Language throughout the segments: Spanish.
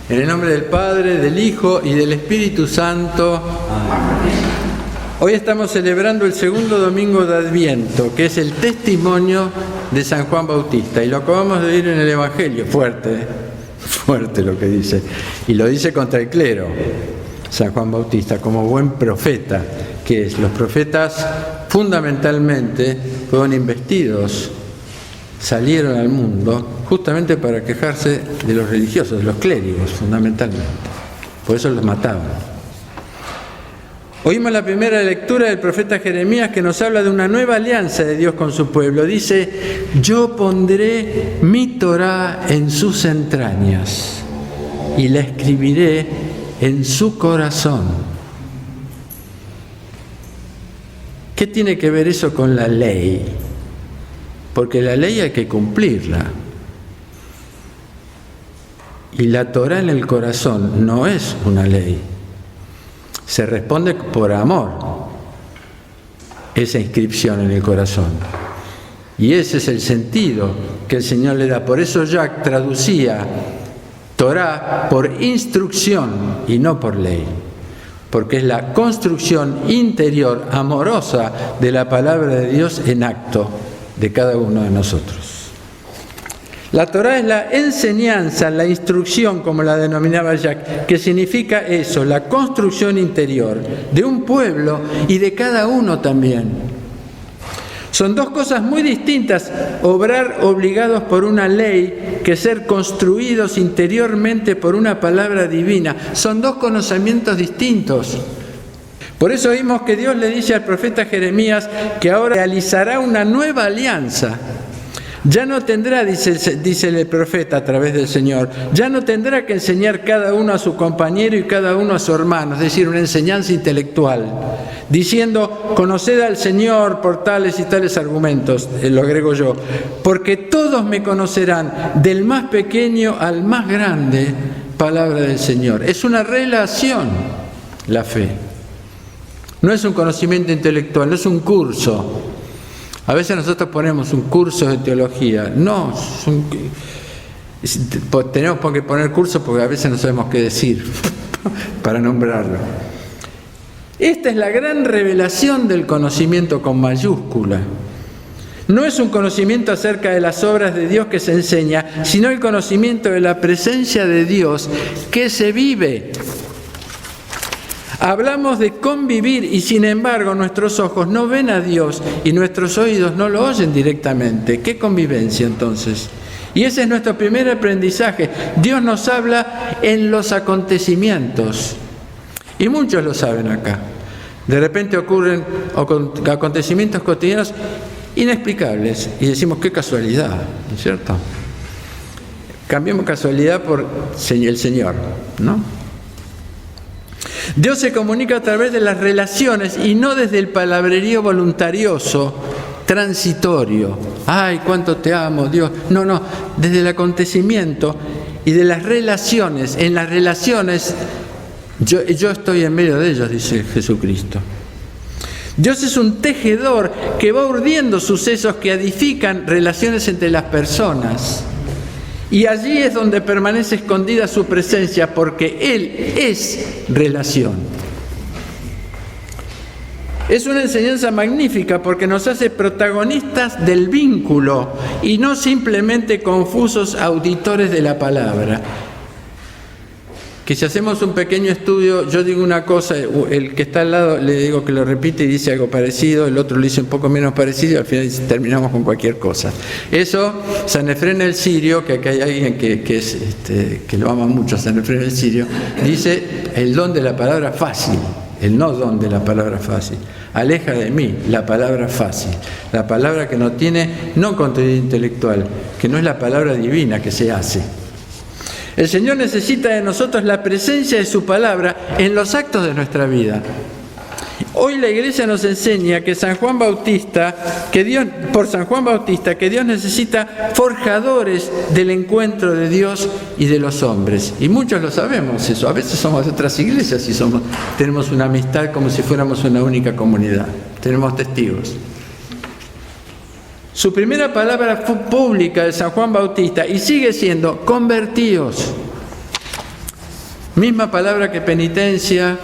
En el nombre del Padre, del Hijo y del Espíritu Santo. Amén. Hoy estamos celebrando el segundo domingo de Adviento, que es el testimonio de San Juan Bautista. Y lo acabamos de oír en el Evangelio. Fuerte lo que dice. Y lo dice contra el clero, San Juan Bautista, como buen profeta, que es. Los profetas fundamentalmente fueron investidos, salieron al mundo justamente para quejarse de los religiosos, de los clérigos fundamentalmente. Por eso los mataban. Oímos la primera lectura del profeta Jeremías, que nos habla de una nueva alianza de Dios con su pueblo. Dice: yo pondré mi Torá en sus entrañas y la escribiré en su corazón. ¿Qué tiene que ver eso con la ley? Porque la ley hay que cumplirla. Y la Torá en el corazón no es una ley. Se responde por amor, esa inscripción en el corazón. Y ese es el sentido que el Señor le da. Por eso Jacques traducía Torá por instrucción y no por ley. Porque es la construcción interior, amorosa, de la palabra de Dios en acto de cada uno de nosotros. La Torá es la enseñanza, la instrucción, como la denominaba Jacques, que significa eso, la construcción interior de un pueblo y de cada uno también. Son dos cosas muy distintas, obrar obligados por una ley, que ser construidos interiormente por una palabra divina. Son dos conocimientos distintos. Por eso vimos que Dios le dice al profeta Jeremías que ahora realizará una nueva alianza. Ya no tendrá, dice el profeta a través del Señor, ya no tendrá que enseñar cada uno a su compañero y cada uno a su hermano, es decir, una enseñanza intelectual, diciendo: conoced al Señor por tales y tales argumentos, lo agrego yo, porque todos me conocerán, del más pequeño al más grande, palabra del Señor. Es una relación la fe, no es un conocimiento intelectual, no es un curso. A veces nosotros ponemos un curso de teología. No, tenemos que poner curso porque a veces no sabemos qué decir para nombrarlo. Esta es la gran revelación del conocimiento con mayúscula. No es un conocimiento acerca de las obras de Dios que se enseña, sino el conocimiento de la presencia de Dios que se vive. Hablamos de convivir y sin embargo nuestros ojos no ven a Dios y nuestros oídos no lo oyen directamente. ¿Qué convivencia entonces? Y ese es nuestro primer aprendizaje. Dios nos habla en los acontecimientos. Y muchos lo saben acá. De repente ocurren acontecimientos cotidianos inexplicables y decimos: qué casualidad, ¿no es cierto? Cambiemos casualidad por el Señor, ¿no? Dios se comunica a través de las relaciones y no desde el palabrerío voluntarioso, transitorio. ¡Ay, cuánto te amo, Dios! No, desde el acontecimiento y de las relaciones. En las relaciones, yo estoy en medio de ellos, dice Jesucristo. Dios es un tejedor que va urdiendo sucesos que edifican relaciones entre las personas. Y allí es donde permanece escondida su presencia, porque Él es relación. Es una enseñanza magnífica porque nos hace protagonistas del vínculo y no simplemente confusos auditores de la palabra. Que si hacemos un pequeño estudio, yo digo una cosa, el que está al lado le digo que lo repite y dice algo parecido, el otro le dice un poco menos parecido y al final terminamos con cualquier cosa. Eso, Sanefrén el Sirio, que acá hay alguien que lo ama mucho, Sanefrén el Sirio, dice: el don de la palabra fácil, el no don de la palabra fácil. Aleja de mí la palabra fácil, la palabra que no tiene, no contenido intelectual, que no es la palabra divina que se hace. El Señor necesita de nosotros la presencia de su palabra en los actos de nuestra vida. Hoy la Iglesia nos enseña que por San Juan Bautista, que Dios necesita forjadores del encuentro de Dios y de los hombres. Y muchos lo sabemos eso. A veces somos de otras iglesias y tenemos una amistad como si fuéramos una única comunidad. Tenemos testigos. Su primera palabra pública de San Juan Bautista, y sigue siendo: convertíos. Misma palabra que penitencia,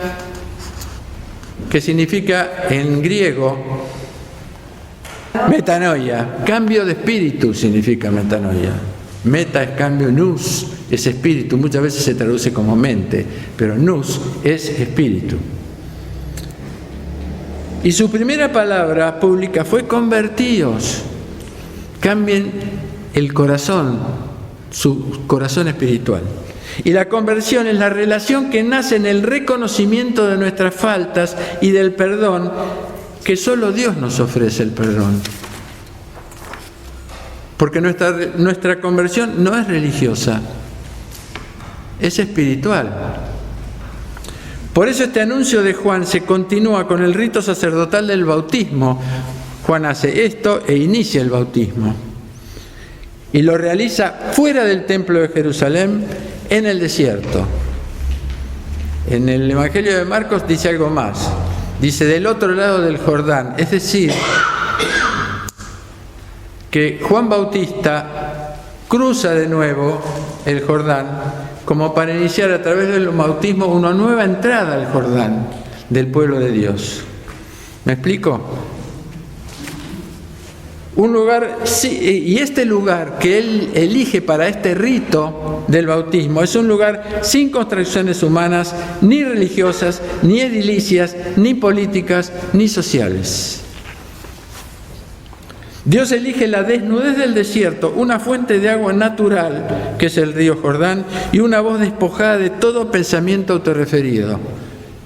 que significa en griego metanoia, cambio de espíritu significa metanoia. Meta es cambio, nous es espíritu, muchas veces se traduce como mente, pero nous es espíritu. Y su primera palabra pública fue convertíos, cambien el corazón, su corazón espiritual. Y la conversión es la relación que nace en el reconocimiento de nuestras faltas y del perdón, que solo Dios nos ofrece el perdón. Porque nuestra conversión no es religiosa, es espiritual. Por eso este anuncio de Juan se continúa con el rito sacerdotal del bautismo. Juan hace esto e inicia el bautismo. Y lo realiza fuera del templo de Jerusalén, en el desierto. En el Evangelio de Marcos dice algo más. Dice, del otro lado del Jordán. Es decir, que Juan Bautista cruza de nuevo el Jordán como para iniciar a través del bautismo una nueva entrada al Jordán del pueblo de Dios. ¿Me explico? Un lugar, y este lugar que él elige para este rito del bautismo es un lugar sin construcciones humanas, ni religiosas, ni edilicias, ni políticas, ni sociales. Dios elige la desnudez del desierto, una fuente de agua natural, que es el río Jordán, y una voz despojada de todo pensamiento autorreferido.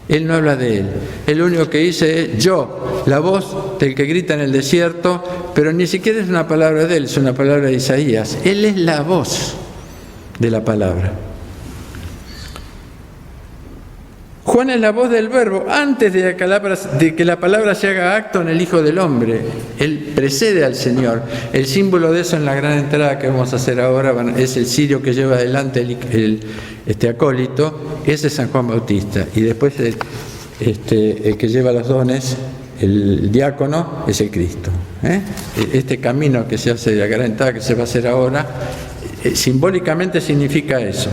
Él no habla de él. Él lo único que dice es yo, la voz del que grita en el desierto, pero ni siquiera es una palabra de él, es una palabra de Isaías. Él es la voz de la palabra. Juan es la voz del Verbo antes de que la palabra se haga acto en el Hijo del Hombre. Él precede al Señor. El símbolo de eso en la gran entrada que vamos a hacer ahora es el cirio que lleva adelante este acólito. Ese es San Juan Bautista. Y después el que lleva los dones, el diácono, es el Cristo. Este camino que se hace de la gran entrada que se va a hacer ahora, simbólicamente significa eso.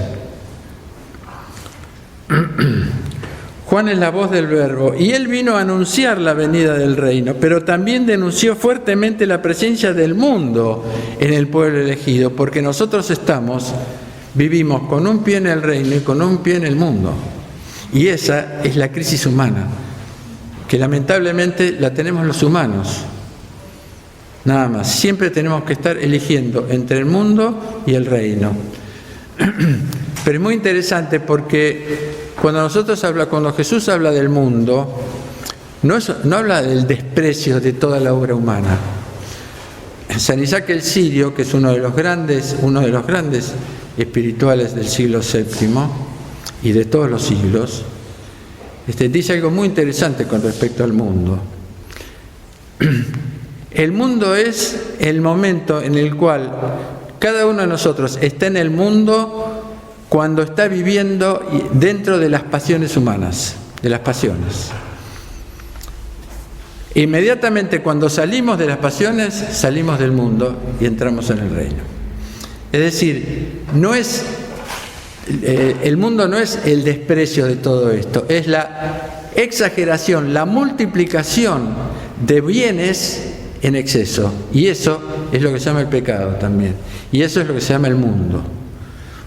Juan es la voz del Verbo y él vino a anunciar la venida del reino, pero también denunció fuertemente la presencia del mundo en el pueblo elegido, porque nosotros vivimos con un pie en el reino y con un pie en el mundo. Y esa es la crisis humana, que lamentablemente la tenemos los humanos. Nada más, siempre tenemos que estar eligiendo entre el mundo y el reino. Pero es muy interesante porque cuando Jesús habla del mundo, no habla del desprecio de toda la obra humana. San Isaac el Sirio, que es uno de los grandes espirituales del siglo VII y de todos los siglos, dice algo muy interesante con respecto al mundo. El mundo es el momento en el cual cada uno de nosotros está en el mundo cuando está viviendo dentro de las pasiones humanas, de las pasiones. Inmediatamente cuando salimos de las pasiones, salimos del mundo y entramos en el reino. Es decir, el mundo no es el desprecio de todo esto, es la exageración, la multiplicación de bienes en exceso. Y eso es lo que se llama el pecado también. Y eso es lo que se llama el mundo.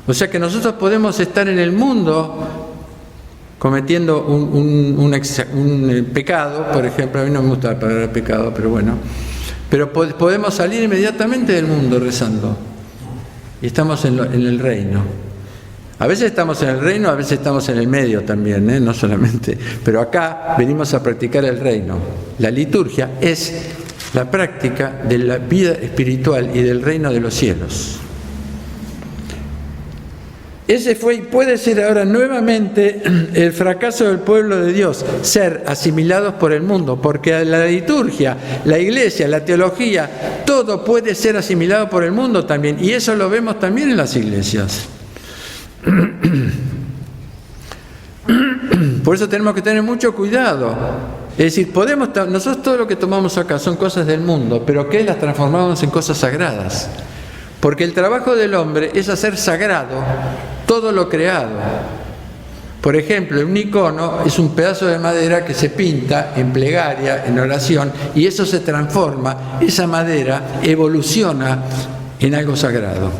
O sea que nosotros podemos estar en el mundo cometiendo un pecado, por ejemplo, a mí no me gusta la palabra pecado, pero bueno, pero podemos salir inmediatamente del mundo rezando y estamos en el reino. A veces estamos en el reino, a veces estamos en el medio también, no solamente, pero acá venimos a practicar el reino. La liturgia es la práctica de la vida espiritual y del reino de los cielos. Ese fue y puede ser ahora nuevamente el fracaso del pueblo de Dios, ser asimilados por el mundo, porque la liturgia, la iglesia, la teología, todo puede ser asimilado por el mundo también, y eso lo vemos también en las iglesias. Por eso tenemos que tener mucho cuidado. Es decir, nosotros todo lo que tomamos acá son cosas del mundo, pero que las transformamos en cosas sagradas. Porque el trabajo del hombre es hacer sagrado todo lo creado. Por ejemplo, un icono es un pedazo de madera que se pinta en plegaria, en oración, y eso se transforma, esa madera evoluciona en algo sagrado.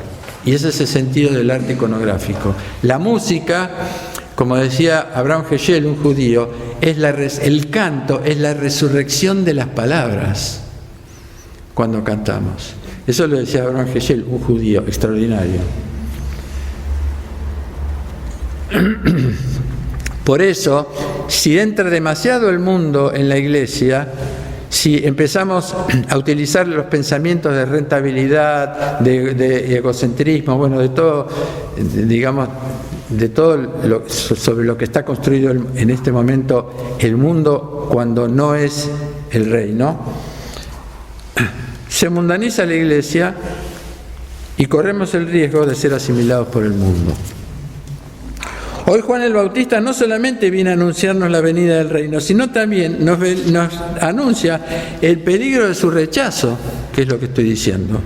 Y ese es el sentido del arte iconográfico. La música, como decía Abraham Heschel, un judío, el canto es la resurrección de las palabras cuando cantamos. Eso lo decía Abraham Heschel, un judío extraordinario. Por eso, si entra demasiado el mundo en la iglesia, si empezamos a utilizar los pensamientos de rentabilidad, de egocentrismo, bueno, de todo, digamos, de todo sobre lo que está construido en este momento el mundo cuando no es el reino, se mundaniza la iglesia y corremos el riesgo de ser asimilados por el mundo. Hoy Juan el Bautista no solamente viene a anunciarnos la venida del reino, sino también nos anuncia el peligro de su rechazo, que es lo que estoy diciendo.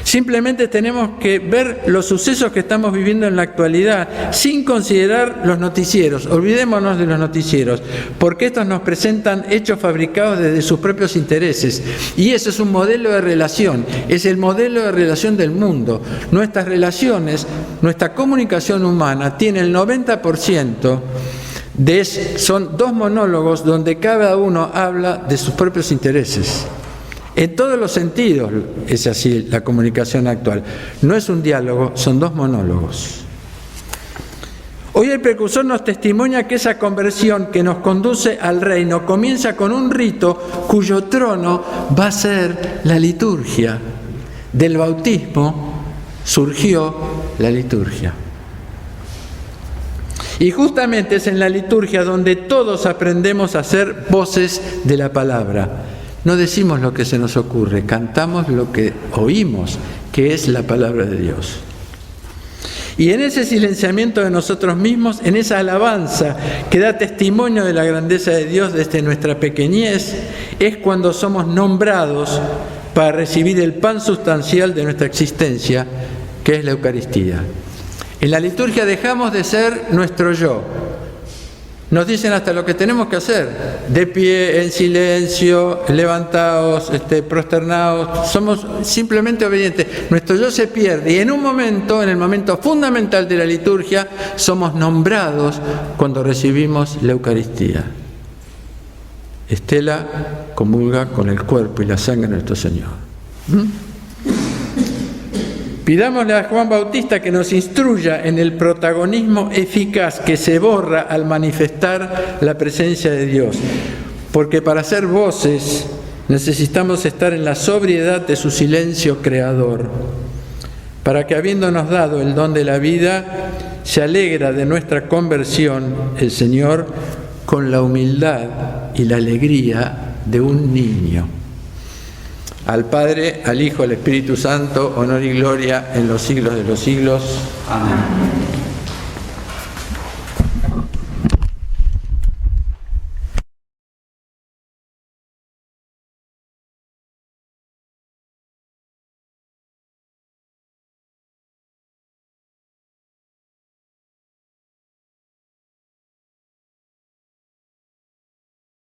Simplemente tenemos que ver los sucesos que estamos viviendo en la actualidad sin considerar los noticieros. Olvidémonos de los noticieros, porque estos nos presentan hechos fabricados desde sus propios intereses. Y eso es un modelo de relación, es el modelo de relación del mundo. Nuestras relaciones, nuestra comunicación humana tiene el 90% son dos monólogos donde cada uno habla de sus propios intereses. En todos los sentidos es así la comunicación actual. No es un diálogo, son dos monólogos. Hoy el precursor nos testimonia que esa conversión que nos conduce al reino comienza con un rito cuyo trono va a ser la liturgia. Del bautismo surgió la liturgia. Y justamente es en la liturgia donde todos aprendemos a ser voces de la palabra. No decimos lo que se nos ocurre, cantamos lo que oímos, que es la palabra de Dios. Y en ese silenciamiento de nosotros mismos, en esa alabanza que da testimonio de la grandeza de Dios desde nuestra pequeñez, es cuando somos nombrados para recibir el pan sustancial de nuestra existencia, que es la Eucaristía. En la liturgia dejamos de ser nuestro yo. Nos dicen hasta lo que tenemos que hacer, de pie, en silencio, levantados, prosternados, somos simplemente obedientes. Nuestro yo se pierde y en un momento, en el momento fundamental de la liturgia, somos nombrados cuando recibimos la Eucaristía. Estela comulga con el cuerpo y la sangre de nuestro Señor. Pidámosle a Juan Bautista que nos instruya en el protagonismo eficaz que se borra al manifestar la presencia de Dios, porque para ser voces necesitamos estar en la sobriedad de su silencio creador, para que habiéndonos dado el don de la vida, se alegra de nuestra conversión el Señor con la humildad y la alegría de un niño. Al Padre, al Hijo, al Espíritu Santo, honor y gloria en los siglos de los siglos. Amén.